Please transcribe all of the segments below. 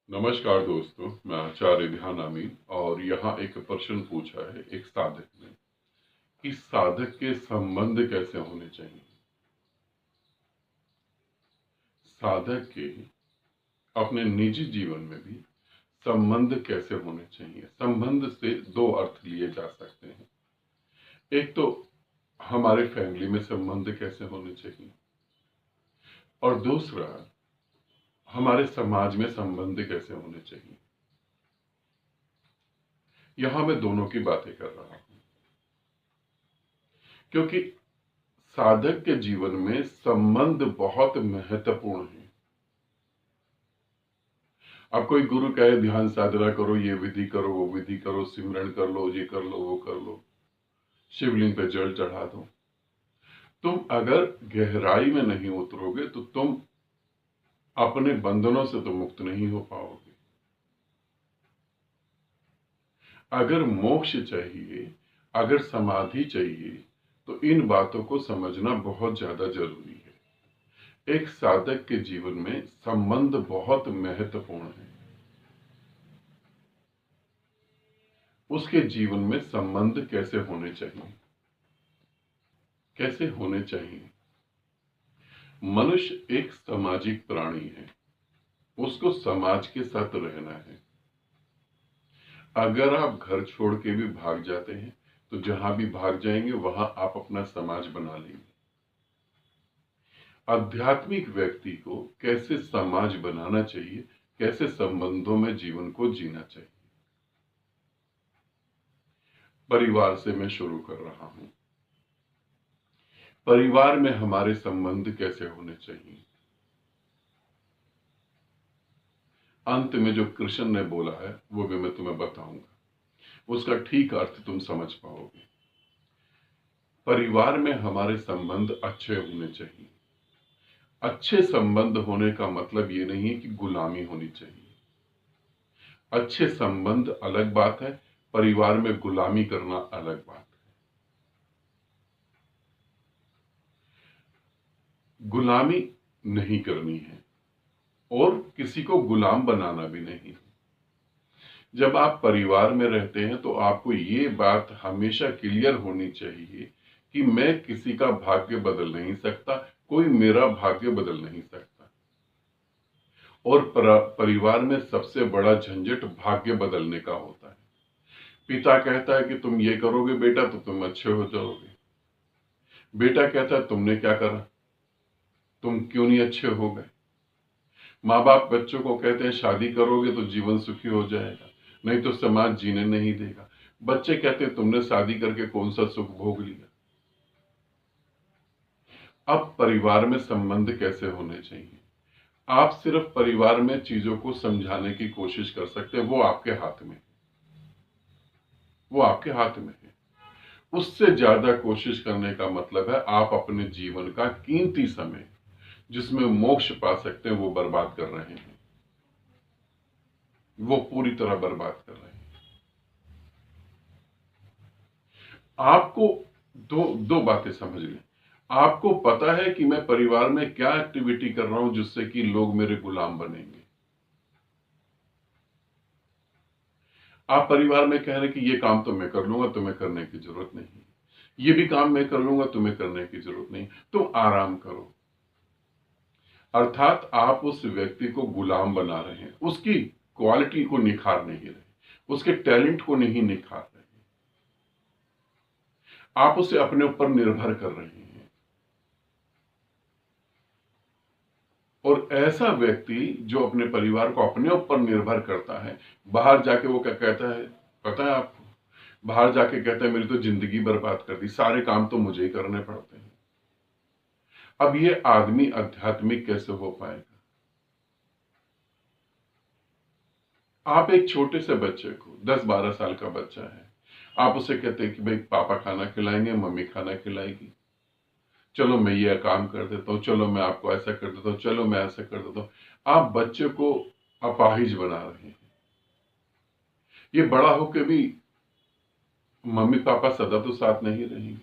नमस्कार दोस्तों, मैं आचार्य ध्यान अमीन और यहाँ एक प्रश्न पूछा है एक साधक ने कि साधक के संबंध कैसे होने चाहिए। साधक के अपने निजी जीवन में भी संबंध कैसे होने चाहिए। संबंध से दो अर्थ लिए जा सकते हैं। एक तो हमारे फैमिली में संबंध कैसे होने चाहिए और दूसरा हमारे समाज में संबंध कैसे होने चाहिए। यहां मैं दोनों की बातें कर रहा हूं क्योंकि साधक के जीवन में संबंध बहुत महत्वपूर्ण है। अब कोई गुरु कहे ध्यान साधना करो, ये विधि करो, वो विधि करो, सिमरन कर लो, ये कर लो, वो कर लो, शिवलिंग पे जल चढ़ा दो। तुम अगर गहराई में नहीं उतरोगे तो तुम अपने बंधनों से तो मुक्त नहीं हो पाओगे। अगर मोक्ष चाहिए, अगर समाधि चाहिए, तो इन बातों को समझना बहुत ज्यादा जरूरी है। एक साधक के जीवन में संबंध बहुत महत्वपूर्ण है। उसके जीवन में संबंध कैसे होने चाहिए, कैसे होने चाहिए। मनुष्य एक सामाजिक प्राणी है, उसको समाज के साथ रहना है। अगर आप घर छोड़ के भी भाग जाते हैं तो जहां भी भाग जाएंगे वहां आप अपना समाज बना लेंगे। आध्यात्मिक व्यक्ति को कैसे समाज बनाना चाहिए, कैसे संबंधों में जीवन को जीना चाहिए। परिवार से मैं शुरू कर रहा हूं। परिवार में हमारे संबंध कैसे होने चाहिए। अंत में जो कृष्ण ने बोला है वो भी मैं तुम्हें बताऊंगा, उसका ठीक अर्थ तुम समझ पाओगे। परिवार में हमारे संबंध अच्छे होने चाहिए। अच्छे संबंध होने का मतलब ये नहीं है कि गुलामी होनी चाहिए। अच्छे संबंध अलग बात है, परिवार में गुलामी करना अलग बात है। गुलामी नहीं करनी है और किसी को गुलाम बनाना भी नहीं है। जब आप परिवार में रहते हैं तो आपको ये बात हमेशा क्लियर होनी चाहिए कि मैं किसी का भाग्य बदल नहीं सकता, कोई मेरा भाग्य बदल नहीं सकता। और परिवार में सबसे बड़ा झंझट भाग्य बदलने का होता है। पिता कहता है कि तुम ये करोगे बेटा तो तुम अच्छे हो जाओगे। बेटा कहता है तुमने क्या करा, तुम क्यों नहीं अच्छे हो गए। माँ बाप बच्चों को कहते हैं शादी करोगे तो जीवन सुखी हो जाएगा, नहीं तो समाज जीने नहीं देगा। बच्चे कहते हैं तुमने शादी करके कौन सा सुख भोग लिया। अब परिवार में संबंध कैसे होने चाहिए। आप सिर्फ परिवार में चीजों को समझाने की कोशिश कर सकते हैं, वो आपके हाथ में, वो आपके हाथ में है। उससे ज्यादा कोशिश करने का मतलब है आप अपने जीवन का कीमती समय जिसमें मोक्ष पा सकते हैं वो बर्बाद कर रहे हैं, वो पूरी तरह बर्बाद कर रहे हैं। आपको दो दो बातें समझ लें। आपको पता है कि मैं परिवार में क्या एक्टिविटी कर रहा हूं जिससे कि लोग मेरे गुलाम बनेंगे। आप परिवार में कह रहे हैं कि ये काम तो मैं कर लूंगा, तुम्हें करने की जरूरत नहीं। ये भी काम मैं कर लूंगा, तुम्हें करने की जरूरत नहीं, तुम आराम करो। अर्थात आप उस व्यक्ति को गुलाम बना रहे हैं, उसकी क्वालिटी को निखार नहीं रहे, उसके टैलेंट को नहीं निखार रहे, आप उसे अपने ऊपर निर्भर कर रहे हैं। और ऐसा व्यक्ति जो अपने परिवार को अपने ऊपर निर्भर करता है, बाहर जाके वो क्या कहता है पता है आपको। बाहर जाके कहता है मेरी तो जिंदगी बर्बाद कर दी, सारे काम तो मुझे ही करने पड़ते हैं। अब ये आदमी आध्यात्मिक कैसे हो पाएगा। आप एक छोटे से बच्चे को, 10-12 साल का बच्चा है, आप उसे कहते हैं कि भाई पापा खाना खिलाएंगे, मम्मी खाना खिलाएगी, चलो मैं ये काम कर देता हूँ, चलो मैं आपको ऐसा कर देता हूँ, चलो मैं ऐसा कर देता हूँ। आप बच्चे को अपाहिज बना रहे हैं। ये बड़ा होकर भी मम्मी पापा सदा तो साथ नहीं रहेंगे।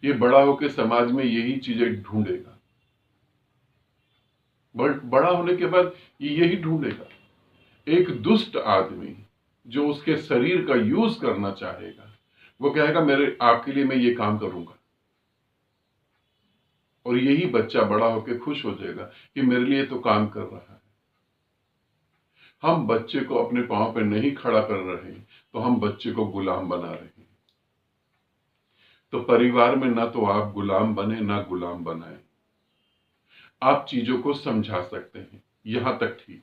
ये बड़ा होकर समाज में यही चीजें ढूंढेगा। बड़ा होने के बाद ये यही ढूंढेगा। एक दुष्ट आदमी जो उसके शरीर का यूज करना चाहेगा, वो कहेगा मेरे आपके लिए मैं ये काम करूंगा, और यही बच्चा बड़ा होकर खुश हो जाएगा कि मेरे लिए तो काम कर रहा है। हम बच्चे को अपने पांव पे नहीं खड़ा कर रहे, तो हम बच्चे को गुलाम बना रहे हैं। तो परिवार में ना तो आप गुलाम बने ना गुलाम बनाए। आप चीजों को समझा सकते हैं, यहां तक ठीक है।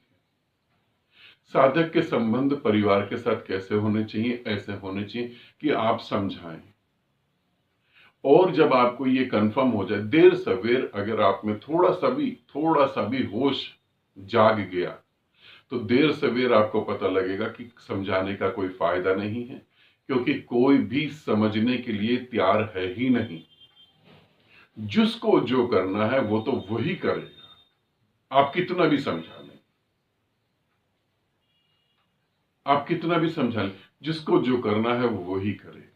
साधक के संबंध परिवार के साथ कैसे होने चाहिए? ऐसे होने चाहिए कि आप समझाएं, और जब आपको ये कंफर्म हो जाए, देर सवेर अगर आप में थोड़ा सा भी होश जाग गया, तो देर सवेर आपको पता लगेगा कि समझाने का कोई फायदा नहीं है, क्योंकि कोई भी समझने के लिए तैयार है ही नहीं। जिसको जो करना है वो तो वही करेगा। आप कितना भी समझा लें, आप कितना भी समझा लें, जिसको जो करना है वो वही करेगा।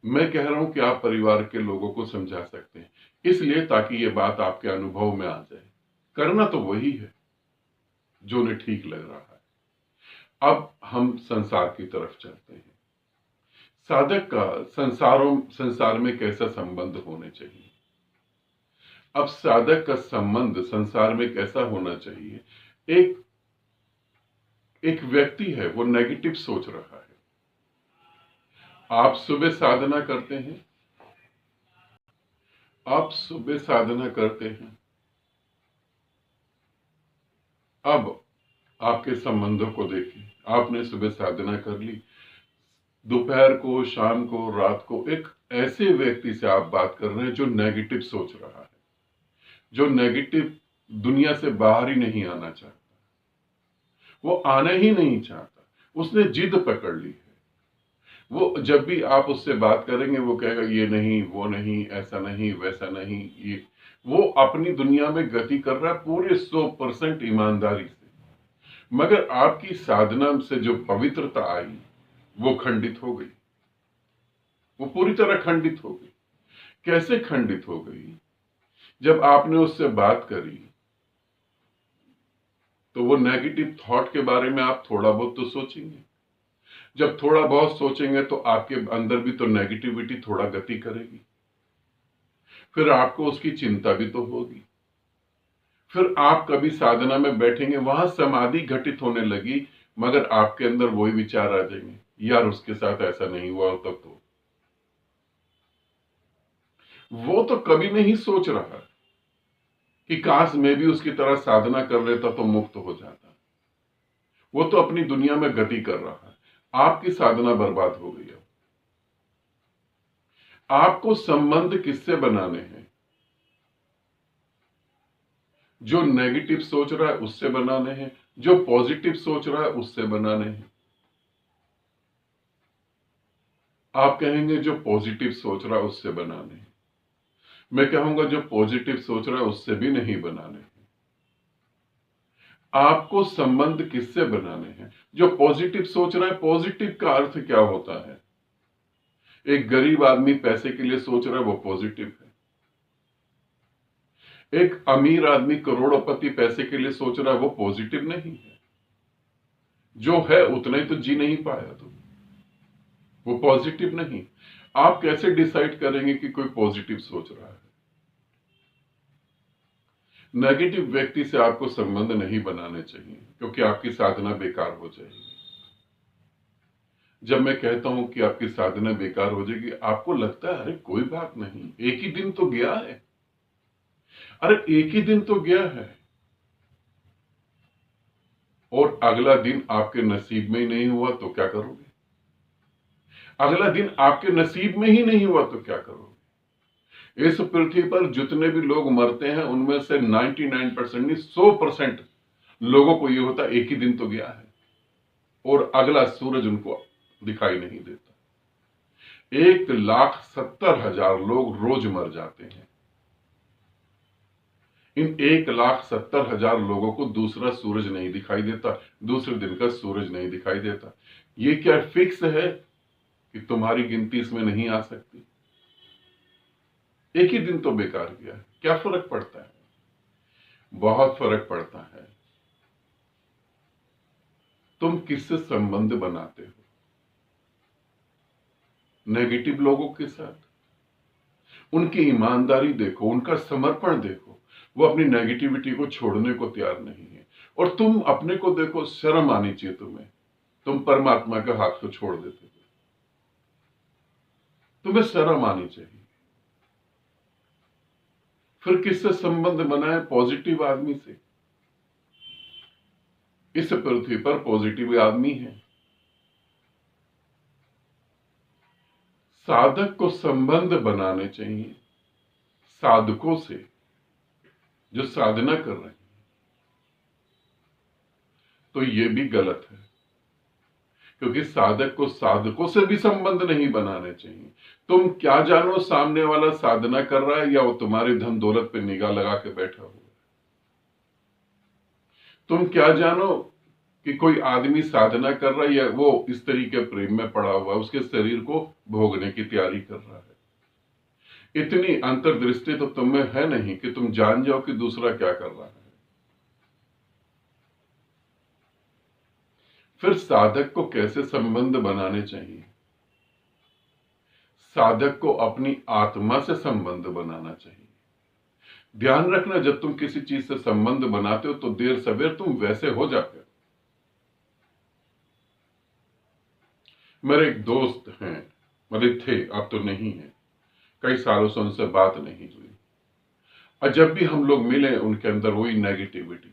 मैं कह रहा हूं कि आप परिवार के लोगों को समझा सकते हैं, इसलिए ताकि ये बात आपके अनुभव में आ जाए। करना तो वही है जो उन्हें ठीक लग रहा है। अब हम संसार की तरफ चलते हैं। साधक का संसार में कैसा संबंध होने चाहिए? अब साधक का संबंध संसार में कैसा होना चाहिए? एक एक व्यक्ति है, वो नेगेटिव सोच रहा है। आप सुबह साधना करते हैं, आप सुबह साधना करते हैं। अब आपके संबंधों को देखिए। आपने सुबह साधना कर ली, दोपहर को, शाम को, रात को एक ऐसे व्यक्ति से आप बात कर रहे हैं जो नेगेटिव सोच रहा है, जो नेगेटिव दुनिया से बाहर ही नहीं आना चाहता, वो आना ही नहीं चाहता, उसने जिद पकड़ ली है। वो जब भी आप उससे बात करेंगे वो कहेगा ये नहीं, वो नहीं, ऐसा नहीं, वैसा नहीं। ये वो अपनी दुनिया में गति कर रहा है पूरे 100% ईमानदारी से, मगर आपकी साधना से जो पवित्रता आई वो खंडित हो गई, वो पूरी तरह खंडित हो गई। कैसे खंडित हो गई? जब आपने उससे बात करी तो वो नेगेटिव थॉट के बारे में आप थोड़ा बहुत तो सोचेंगे। जब थोड़ा बहुत सोचेंगे तो आपके अंदर भी तो नेगेटिविटी थोड़ा गति करेगी, फिर आपको उसकी चिंता भी तो होगी। फिर आप कभी साधना में बैठेंगे, वहां समाधि घटित होने लगी, मगर आपके अंदर वही विचार आ जाएंगे, यार उसके साथ ऐसा नहीं हुआ होता तो। वो तो कभी नहीं सोच रहा कि काश मैं भी उसकी तरह साधना कर लेता तो मुक्त हो जाता। वो तो अपनी दुनिया में गति कर रहा है। आपकी साधना बर्बाद हो गई। अब आपको संबंध किससे बनाने हैं? जो नेगेटिव सोच रहा है उससे बनाने हैं, जो पॉजिटिव सोच रहा है उससे बनाने हैं। आप कहेंगे जो पॉजिटिव सोच रहा है उससे बनाने हैं। मैं कहूंगा जो पॉजिटिव सोच रहा है उससे भी नहीं बनाने हैं। आपको संबंध किससे बनाने हैं? जो पॉजिटिव सोच रहा है। पॉजिटिव का अर्थ क्या होता है? एक गरीब आदमी पैसे के लिए सोच रहा है, वो पॉजिटिव है। एक अमीर आदमी करोड़पति पैसे के लिए सोच रहा है, वो पॉजिटिव नहीं है। जो है उतना ही तो जी नहीं पाया, तो वो पॉजिटिव नहीं। आप कैसे डिसाइड करेंगे कि कोई पॉजिटिव सोच रहा है? नेगेटिव व्यक्ति से आपको संबंध नहीं बनाने चाहिए, क्योंकि आपकी साधना बेकार हो जाएगी। जब मैं कहता हूं कि आपकी साधना बेकार हो जाएगी, आपको लगता है अरे कोई बात नहीं, एक ही दिन तो गया है। अरे एक ही दिन तो गया है, और अगला दिन आपके नसीब में ही नहीं हुआ तो क्या करोगे? अगला दिन आपके नसीब में ही नहीं हुआ तो क्या करोगे? इस पृथ्वी पर जितने भी लोग मरते हैं उनमें से 99% नहीं, 100% लोगों को यह होता है एक ही दिन तो गया है, और अगला सूरज उनको दिखाई नहीं देता। 1,70,000 लोग रोज मर जाते हैं। इन 1,70,000 लोगों को दूसरा सूरज नहीं दिखाई देता, दूसरे दिन का सूरज नहीं दिखाई देता। ये क्या फिक्स है कि तुम्हारी गिनती इसमें नहीं आ सकती? एक ही दिन तो बेकार गया, क्या फर्क पड़ता है? बहुत फर्क पड़ता तुम किससे संबंध बनाते हो? नेगेटिव लोगों के साथ। उनकी ईमानदारी देखो, उनका समर्पण देखो, वो अपनी नेगेटिविटी को छोड़ने को तैयार नहीं है। और तुम अपने को देखो, शर्म आनी चाहिए तुम्हें, तुम परमात्मा के हाथ को छोड़ देते हो, तुम्हें शर्म आनी चाहिए। फिर किससे संबंध बनाए? पॉजिटिव आदमी से। इस पृथ्वी पर पॉजिटिव आदमी है। साधक को संबंध बनाने चाहिए साधकों से जो साधना कर रहे हैं, तो ये भी गलत है, क्योंकि साधक को साधकों से भी संबंध नहीं बनाने चाहिए। तुम क्या जानो सामने वाला साधना कर रहा है या वो तुम्हारी धन दौलत पे निगाह लगा के बैठा हुआ है। तुम क्या जानो कि कोई आदमी साधना कर रहा है या वो इस तरीके प्रेम में पड़ा हुआ है, उसके शरीर को भोगने की तैयारी कर रहा है। इतनी अंतर्दृष्टि तो तुम में है नहीं कि तुम जान जाओ कि दूसरा क्या कर रहा है। फिर साधक को कैसे संबंध बनाने चाहिए? साधक को अपनी आत्मा से संबंध बनाना चाहिए। ध्यान रखना, जब तुम किसी चीज से संबंध बनाते हो तो देर सवेर तुम वैसे हो जाते हो। मेरे एक दोस्त हैं, मतलब थे, अब तो नहीं है, कई सालों से उनसे बात नहीं हुई, और जब भी हम लोग मिले उनके अंदर वही नेगेटिविटी,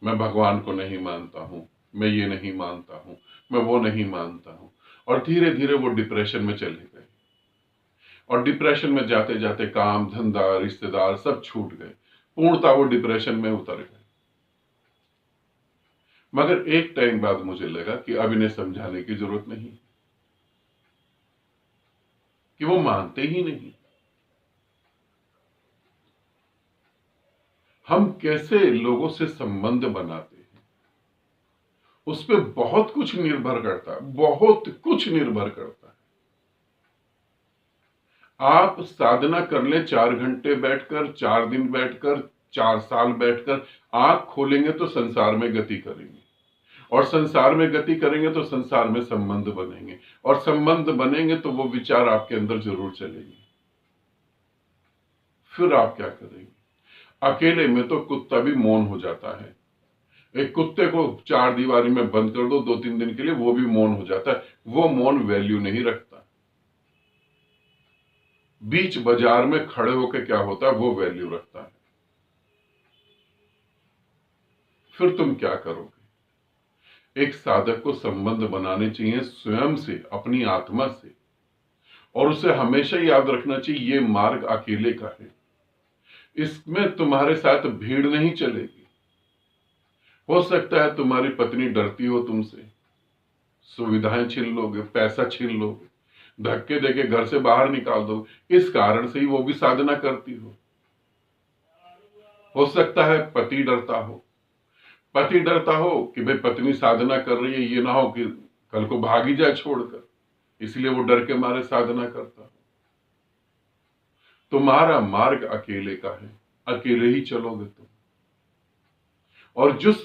मैं भगवान को नहीं मानता हूं, मैं ये नहीं मानता हूं, मैं वो नहीं मानता हूं। और धीरे धीरे वो डिप्रेशन में चले गए, और डिप्रेशन में जाते जाते काम धंधा रिश्तेदार सब छूट गए, पूर्णतः वो डिप्रेशन में उतर गए। मगर एक टाइम बाद मुझे लगा कि अब इन्हें समझाने की जरूरत नहीं, कि वो मानते ही नहीं। हम कैसे लोगों से संबंध बनाते हैं उस पर बहुत कुछ निर्भर करता है, बहुत कुछ निर्भर करता है। आप साधना कर ले 4 घंटे बैठकर, 4 दिन बैठकर, 4 साल बैठकर, आंख खोलेंगे तो संसार में गति करेंगे, और संसार में गति करेंगे तो संसार में संबंध बनेंगे, और संबंध बनेंगे तो वो विचार आपके अंदर जरूर चलेंगे। फिर आप क्या करेंगे? अकेले में तो कुत्ता भी मौन हो जाता है। एक कुत्ते को 4 दीवारी में बंद कर दो 2-3 दिन के लिए, वो भी मौन हो जाता है। वो मौन वैल्यू नहीं रखता। बीच बाजार में खड़े होकर क्या होता है, वो वैल्यू रखता है। फिर तुम क्या करोगे? एक साधक को संबंध बनाने चाहिए स्वयं से, अपनी आत्मा से, और उसे हमेशा याद रखना चाहिए ये मार्ग अकेले का है, इसमें तुम्हारे साथ भीड़ नहीं चलेगी। हो सकता है तुम्हारी पत्नी डरती हो तुमसे, सुविधाएं छीन लोगे, पैसा छीन लोगे, धक्के देके घर से बाहर निकाल दो, इस कारण से ही वो भी साधना करती हो सकता है पति डरता हो, कि भाई पत्नी साधना कर रही है, ये ना हो कि कल को भागी जाए छोड़कर, इसलिए वो डर के मारे साधना करता हो। तुम्हारा मार्ग अकेले का है, अकेले ही चलोगे तुम। और जिस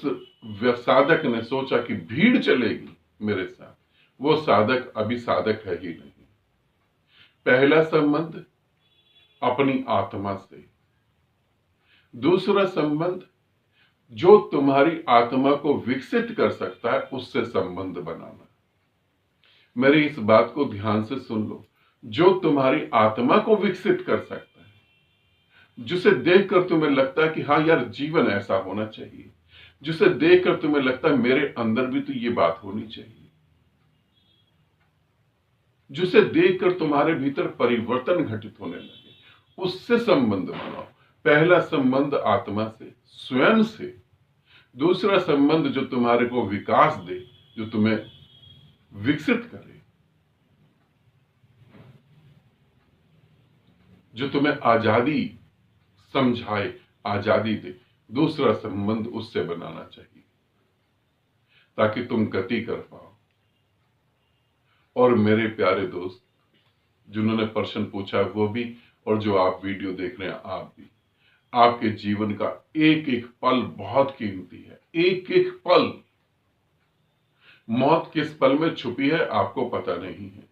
साधक ने सोचा कि भीड़ चलेगी मेरे साथ, वो साधक अभी साधक है ही नहीं। पहला संबंध अपनी आत्मा से, दूसरा संबंध जो तुम्हारी आत्मा को विकसित कर सकता है उससे संबंध बनाना। मेरी इस बात को ध्यान से सुन लो, जो तुम्हारी आत्मा को विकसित कर सकता है, जिसे देखकर तुम्हें लगता है कि हाँ यार जीवन ऐसा होना चाहिए, जिसे देखकर तुम्हें लगता है मेरे अंदर भी तो ये बात होनी चाहिए, जिसे देखकर तुम्हारे भीतर परिवर्तन घटित होने लगे, उससे संबंध बनाओ। पहला संबंध आत्मा से, स्वयं से। दूसरा संबंध जो तुम्हारे को विकास दे, जो तुम्हें विकसित करे, जो तुम्हें आजादी समझाए, आजादी दे। दूसरा संबंध उससे बनाना चाहिए ताकि तुम गति कर पाओ। और मेरे प्यारे दोस्त, जिन्होंने प्रश्न पूछा वो भी, और जो आप वीडियो देख रहे हैं आप भी, आपके जीवन का एक एक पल बहुत कीमती है। एक एक पल मौत किस पल में छुपी है आपको पता नहीं है।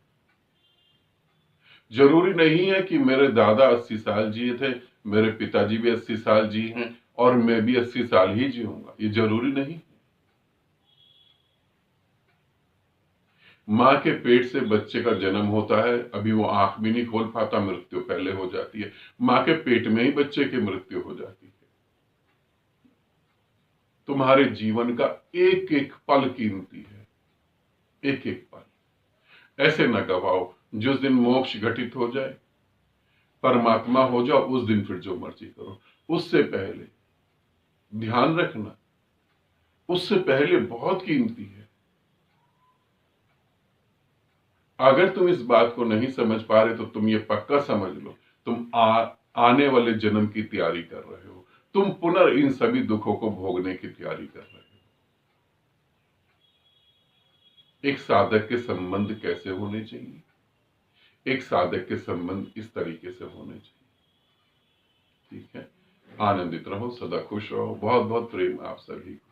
जरूरी नहीं है कि मेरे दादा 80 साल जिए थे, मेरे पिताजी भी 80 साल जिए हैं और मैं भी 80 साल ही जीऊंगा, ये जरूरी नहीं। मां के पेट से बच्चे का जन्म होता है, अभी वो आंख भी नहीं खोल पाता, मृत्यु पहले हो जाती है। मां के पेट में ही बच्चे की मृत्यु हो जाती है। तुम्हारे जीवन का एक एक पल कीमती है, एक एक पल ऐसे न गवाओ। जिस दिन मोक्ष घटित हो जाए, परमात्मा हो जाओ, उस दिन फिर जो मर्जी करो। उससे पहले ध्यान रखना, उससे पहले बहुत कीमती है। अगर तुम इस बात को नहीं समझ पा रहे तो तुम ये पक्का समझ लो, तुम आने वाले जन्म की तैयारी कर रहे हो। तुम पुनः इन सभी दुखों को भोगने की तैयारी कर रहे हो। एक साधक के संबंध कैसे होने चाहिए? एक साधक के संबंध इस तरीके से होने चाहिए। ठीक है, आनंदित रहो, सदा खुश रहो। बहुत बहुत प्रेम आप सभी को।